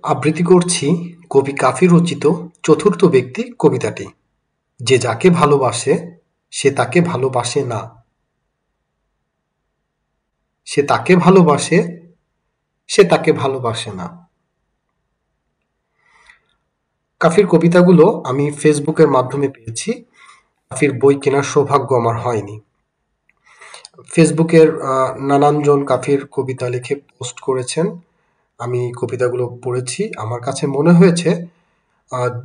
আবৃত্তি করছি কবি কাফি রচিত চতুর্থ ব্যক্তি কবিতাটি। যে যাকে ভালোবাসে সে তাকে ভালোবাসে না, সে তাকে ভালোবাসে সে তাকে ভালোবাসে না। কাফির কবিতাগুলো আমি ফেসবুকের মাধ্যমে পেয়েছি। কাফির বই কেনার সৌভাগ্য আমার হয়নি। ফেসবুকের নানানজন কাফির কবিতা লিখে পোস্ট করেছেন, আমি কবিতাগুলো পড়েছি। আমার কাছে মনে হয়েছে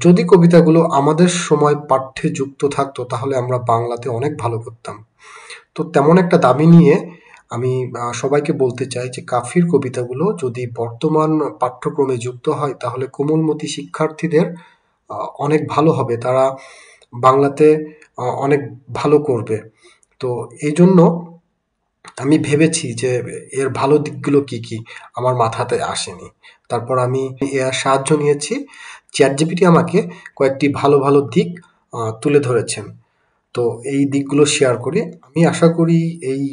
যদি কবিতাগুলো আমাদের সময় পাঠ্যে যুক্ত থাকতো তাহলে আমরা বাংলাতে অনেক ভালো করতাম। তো তেমন একটা দাবি নিয়ে আমি সবাইকে বলতে চাই যে কাফির কবিতাগুলো যদি বর্তমান পাঠ্যক্রমে যুক্ত হয় তাহলে কোমলমতি শিক্ষার্থীদের অনেক ভালো হবে, তারা বাংলাতে অনেক ভালো করবে। তো এই জন্য আমি ভেবেছি যে এর ভালো দিকগুলো কি কি আমার মাথাতে আসেনি। তারপর আমি এর সাহায্য নিয়েছি। চ্যাটজিপিটি আমাকে কয়েকটি ভালো ভালো দিক তুলে ধরেছেন। তো এই দিকগুলো শেয়ার করি। আমি আশা করি এই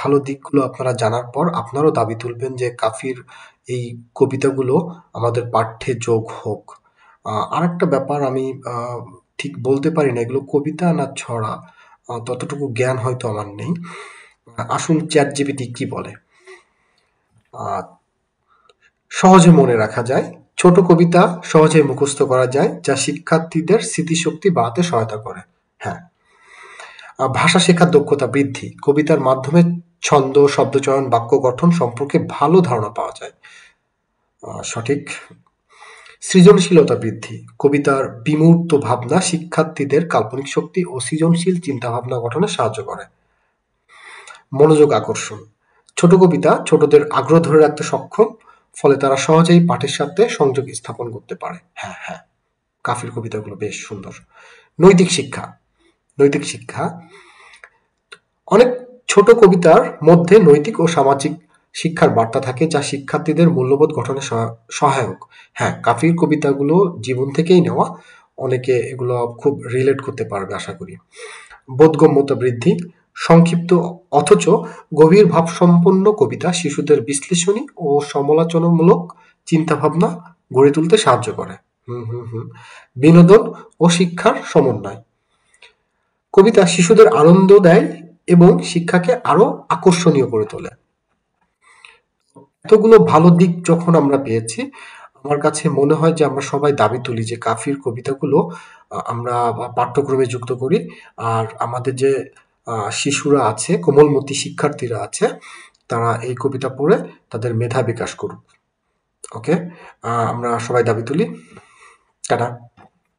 ভালো দিকগুলো আপনারা জানার পর আপনারও দাবি তুলবেন যে কাফির এই কবিতাগুলো আমাদের পাঠ্যে যোগ হোক। আরেকটা ব্যাপার, আমি ঠিক বলতে পারি না এগুলো কবিতা না ছড়া, ততটুকু জ্ঞান হয়তো আমার নেই। আসুন চ্যাট জিপিটি কি বলে। সহজে মনে রাখা যায়, ছোট কবিতা সহজে মুখস্থ করা যায়, যা শিক্ষার্থীদের স্মৃতিশক্তি বাড়াতে সহায়তা করে। হ্যাঁ। ভাষা শেখার দক্ষতা বৃদ্ধি, কবিতার মাধ্যমে ছন্দ, শব্দচয়ন, বাক্য গঠন সম্পর্কে ভালো ধারণা পাওয়া যায়। সঠিক। সৃজনশীলতা বৃদ্ধি, কবিতার বিমূর্ত ভাবনা শিক্ষার্থীদের কাল্পনিক শক্তি ও সৃজনশীল চিন্তাভাবনা গঠনে সাহায্য করে। মনোযোগ আকর্ষণ, ছোট কবিতা ছোটদের আগ্রহ ধরে রাখতে সক্ষম, ফলে তারা সহজেই পাঠের সাথে সংযোগ স্থাপন করতে পারে। হ্যাঁ হ্যাঁ, কাফির কবিতাগুলো বেশ সুন্দর। নৈতিক শিক্ষা, নৈতিক শিক্ষা, অনেক ছোট কবিতার মধ্যে নৈতিক ও সামাজিক শিক্ষার বার্তা থাকে যা শিক্ষার্থীদের মূল্যবোধ গঠনে সহায়ক। হ্যাঁ, কাফির কবিতাগুলো জীবন থেকেই নেওয়া, অনেকে এগুলো খুব রিলেট করতে পারবে আশা করি। বোধগম্যতা বৃদ্ধি, সংক্ষিপ্ত অথচ গভীর ভাবসম্পন্ন কবিতা শিশুদের বিশ্লেষণী ও সমালোচনামূলক চিন্তাভাবনা গড়ে তুলতে সাহায্য করে। বিনোদন ও শিক্ষার সমন্বয়, কবিতা শিশুদের আনন্দ দেয় এবং শিক্ষাকে আরো আকর্ষণীয় করে তোলে। এতগুলো ভালো দিক যখন আমরা পেয়েছি, আমার কাছে মনে হয় যে আমরা সবাই দাবি তুলি যে কাফির কবিতাগুলো আমরা পাঠ্যক্রমে যুক্ত করি। আর আমাদের যে শিশুরা আছে, কোমলমতি শিক্ষার্থীরা আছে, তারা এই কবিতা পড়ে তাদের মেধা বিকাশ করুক। ওকে, আমরা সবাই দাবি তুলি। টাটা।